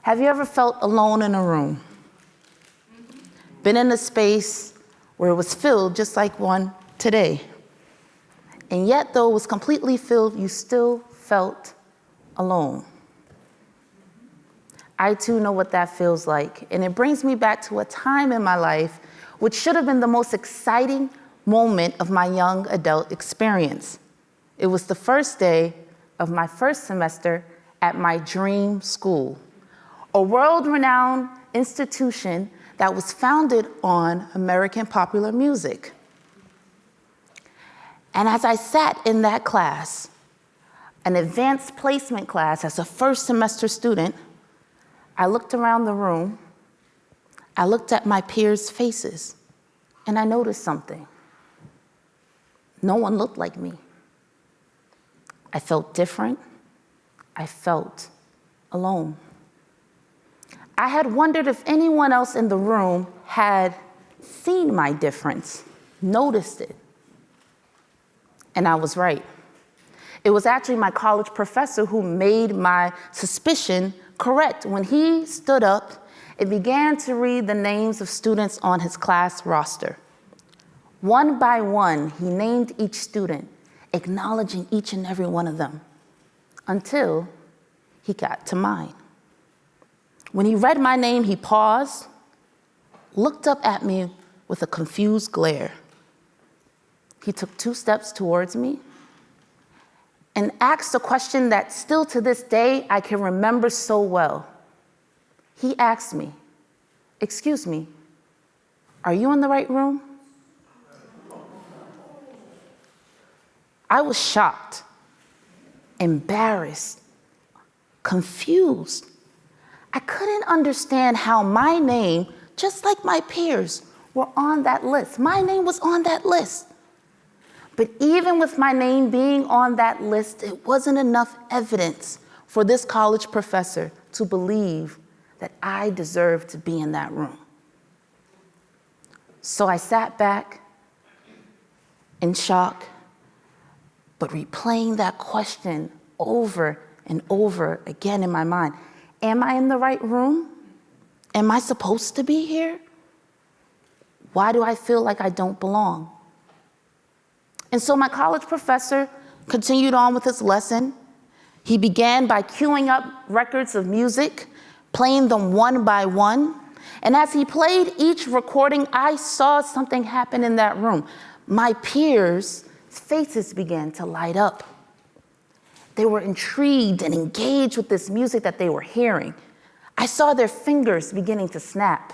Have you ever felt alone in a room? Been in a space where it was filled just like one today. And yet, though it was completely filled, you still felt alone. I too know what that feels like. And it brings me back to a time in my life which should have been the most exciting moment of my young adult experience. It was the first day of my first semester at my dream school, a world-renowned institution that was founded on American popular music. And as I sat in that class, an advanced placement class as a first semester student, I looked around the room, I looked at my peers' faces, and I noticed something. No one looked like me. I felt different. I felt alone. I had wondered if anyone else in the room had seen my difference, noticed it. And I was right. It was actually my college professor who made my suspicion correct when he stood up and began to read the names of students on his class roster. One by one, he named each student, acknowledging each and every one of them, until he got to mine. When he read my name, he paused, looked up at me with a confused glare. He took 2 steps towards me and asked a question that still to this day I can remember so well. He asked me, "Excuse me, are you in the right room?" I was shocked, embarrassed, confused. I couldn't understand how my name, just like my peers, were on that list. My name was on that list. But even with my name being on that list, it wasn't enough evidence for this college professor to believe that I deserved to be in that room. So I sat back in shock, but replaying that question over and over again in my mind. Am I in the right room? Am I supposed to be here? Why do I feel like I don't belong? And so my college professor continued on with his lesson. He began by queuing up records of music, playing them one by one. And as he played each recording, I saw something happen in that room. My peers' faces began to light up. They were intrigued and engaged with this music that they were hearing. I saw their fingers beginning to snap,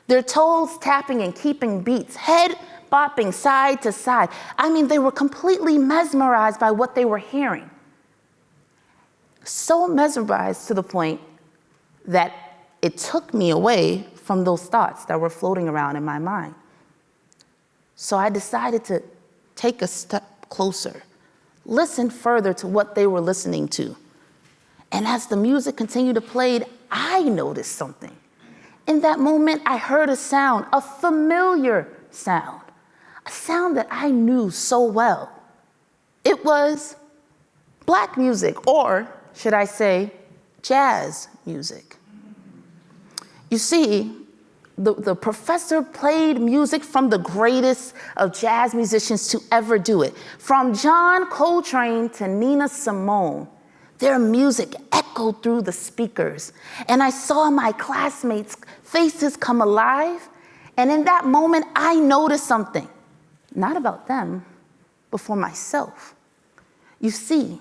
their toes tapping and keeping beats, head bopping side to side. I mean, they were completely mesmerized by what they were hearing. So mesmerized to the point that it took me away from those thoughts that were floating around in my mind. So I decided to take a step closer, listen further to what they were listening to. And as the music continued to play, I noticed something. In that moment, I heard a sound, a familiar sound, a sound that I knew so well. It was Black music, or should I say, jazz music. You see, the professor played music from the greatest of jazz musicians to ever do it. From John Coltrane to Nina Simone, their music echoed through the speakers. And I saw my classmates' faces come alive. And in that moment, I noticed something, not about them, but for myself. You see,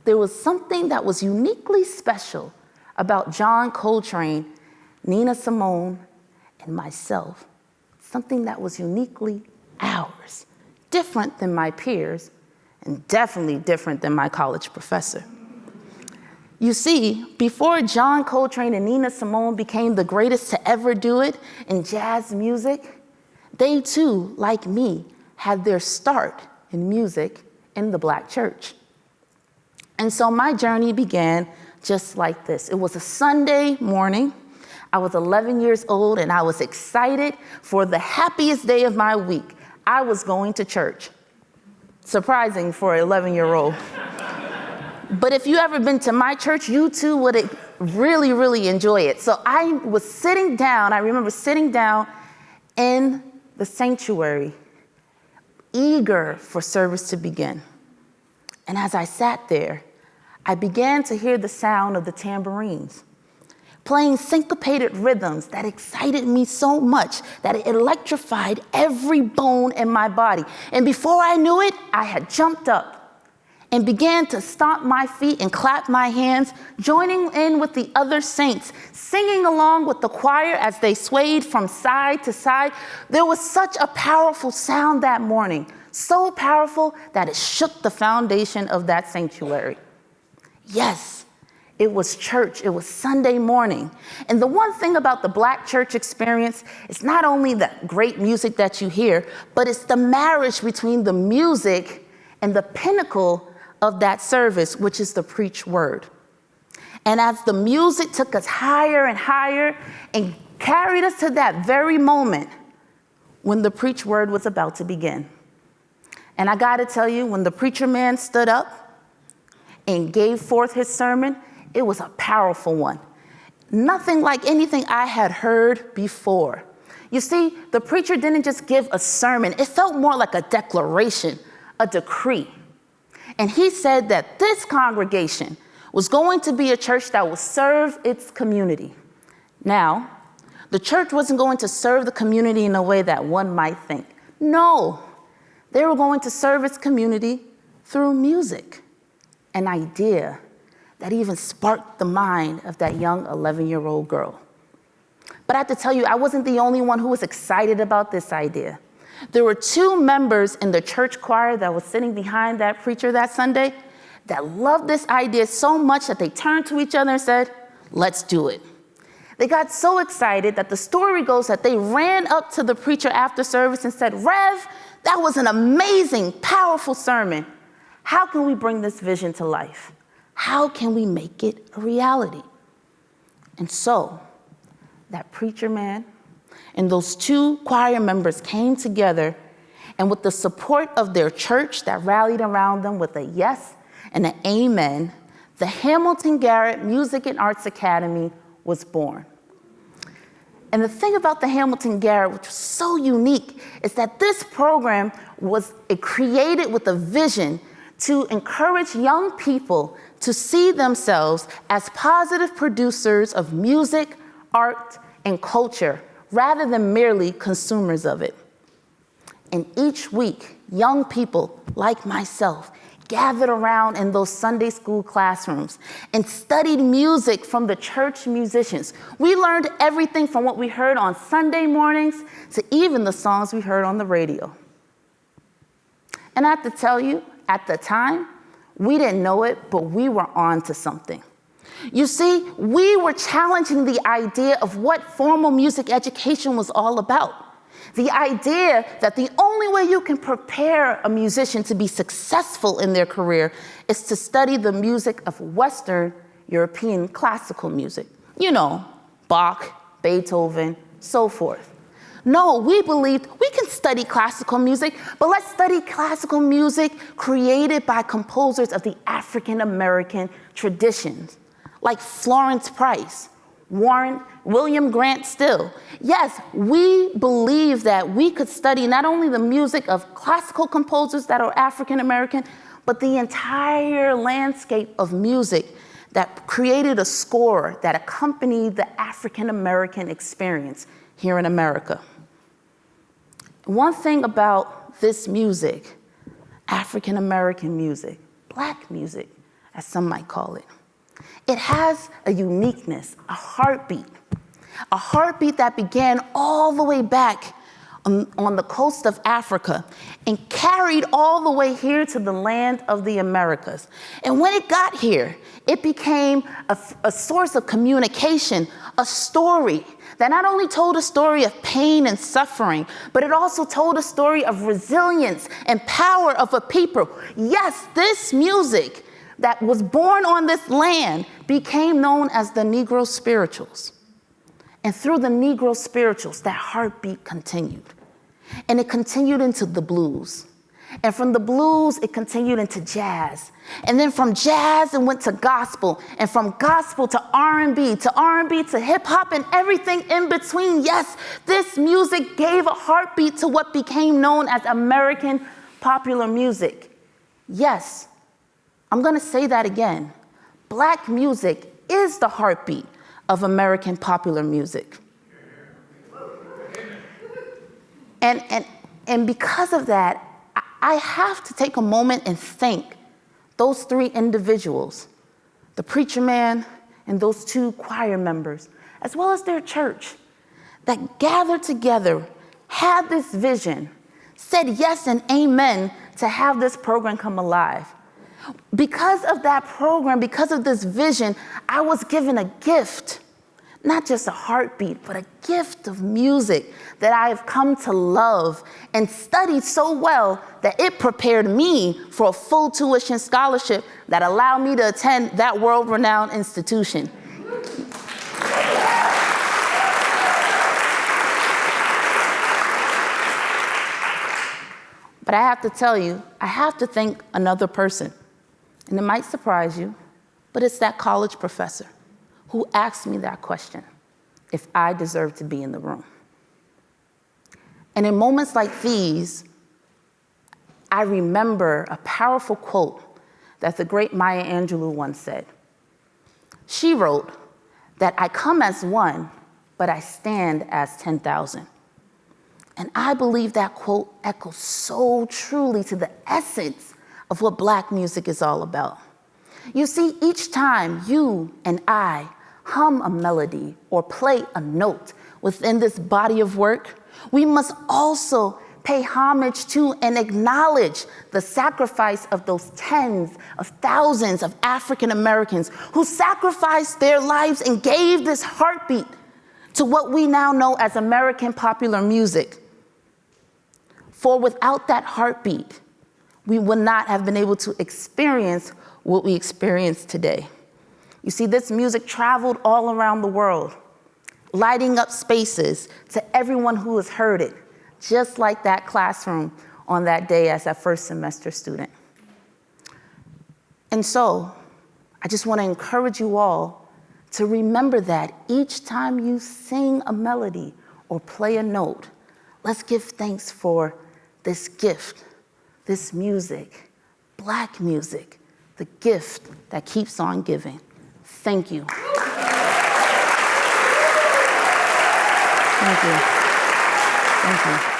there was something that was uniquely special about John Coltrane, Nina Simone, and myself, something that was uniquely ours, different than my peers, and definitely different than my college professor. You see, before John Coltrane and Nina Simone became the greatest to ever do it in jazz music, they too, like me, had their start in music in the Black church. And so my journey began just like this. It was a Sunday morning. I was 11 years old, and I was excited for the happiest day of my week. I was going to church. Surprising for an 11-year-old. But if you ever been to my church, you too would really, really enjoy it. So I was sitting down, I remember sitting down in the sanctuary, eager for service to begin. And as I sat there, I began to hear the sound of the tambourines, playing syncopated rhythms that excited me so much that it electrified every bone in my body. And before I knew it, I had jumped up and began to stomp my feet and clap my hands, joining in with the other saints, singing along with the choir as they swayed from side to side. There was such a powerful sound that morning, so powerful that it shook the foundation of that sanctuary. Yes, it was church. It was Sunday morning. And the one thing about the Black church experience is not only the great music that you hear, but it's the marriage between the music and the pinnacle of that service, which is the preached word. And as the music took us higher and higher and carried us to that very moment when the preached word was about to begin. And I got to tell you, when the preacher man stood up and gave forth his sermon, it was a powerful one. Nothing like anything I had heard before. You see, the preacher didn't just give a sermon. It felt more like a declaration, a decree. And he said that this congregation was going to be a church that would serve its community. Now, the church wasn't going to serve the community in a way that one might think. No, they were going to serve its community through music, an idea that even sparked the mind of that young 11-year-old girl. But I have to tell you, I wasn't the only one who was excited about this idea. There were 2 members in the church choir that was sitting behind that preacher that Sunday that loved this idea so much that they turned to each other and said, "Let's do it." They got so excited that the story goes that they ran up to the preacher after service and said, "Rev, that was an amazing, powerful sermon. How can we bring this vision to life? How can we make it a reality?" And so that preacher man and those 2 choir members came together, and with the support of their church that rallied around them with a yes and an amen, the Hamilton Garrett Music and Arts Academy was born. And the thing about the Hamilton Garrett, which was so unique, is that this program was created with a vision to encourage young people to see themselves as positive producers of music, art, and culture, rather than merely consumers of it. And each week, young people like myself gathered around in those Sunday school classrooms and studied music from the church musicians. We learned everything from what we heard on Sunday mornings to even the songs we heard on the radio. And I have to tell you, at the time, we didn't know it, but we were on to something. You see, we were challenging the idea of what formal music education was all about. The idea that the only way you can prepare a musician to be successful in their career is to study the music of Western European classical music. You know, Bach, Beethoven, so forth. No, we believed we can study classical music, but let's study classical music created by composers of the African American traditions, like Florence Price, William Grant Still. Yes, we believe that we could study not only the music of classical composers that are African American, but the entire landscape of music that created a score that accompanied the African American experience here in America. One thing about this music, African American music, Black music, as some might call it, it has a uniqueness, a heartbeat that began all the way back on the coast of Africa and carried all the way here to the land of the Americas. And when it got here, it became a source of communication, a story that not only told a story of pain and suffering, but it also told a story of resilience and power of a people. Yes, this music that was born on this land became known as the Negro spirituals. And through the Negro spirituals, that heartbeat continued. And it continued into the blues. And from the blues, it continued into jazz. And then from jazz, it went to gospel. And from gospel to R&B, to hip hop, and everything in between. Yes, this music gave a heartbeat to what became known as American popular music. Yes, I'm gonna say that again. Black music is the heartbeat of American popular music. And because of that, I have to take a moment and thank those three individuals, the preacher man and those two choir members, as well as their church, that gathered together, had this vision, said yes and amen to have this program come alive. Because of that program, because of this vision, I was given a gift, not just a heartbeat, but a gift of music that I have come to love and studied so well that it prepared me for a full tuition scholarship that allowed me to attend that world-renowned institution. But I have to tell you, I have to thank another person. And it might surprise you, but it's that college professor who asked me that question, if I deserve to be in the room. And in moments like these, I remember a powerful quote that the great Maya Angelou once said. She wrote that I come as one, but I stand as 10,000. And I believe that quote echoes so truly to the essence of what Black music is all about. You see, each time you and I hum a melody or play a note within this body of work, we must also pay homage to and acknowledge the sacrifice of those tens of thousands of African Americans who sacrificed their lives and gave this heartbeat to what we now know as American popular music. For without that heartbeat, we would not have been able to experience what we experience today. You see, this music traveled all around the world, lighting up spaces to everyone who has heard it, just like that classroom on that day as a first semester student. And so, I just want to encourage you all to remember that each time you sing a melody or play a note, let's give thanks for this gift, this music, Black music, the gift that keeps on giving. Thank you. Thank you. Thank you.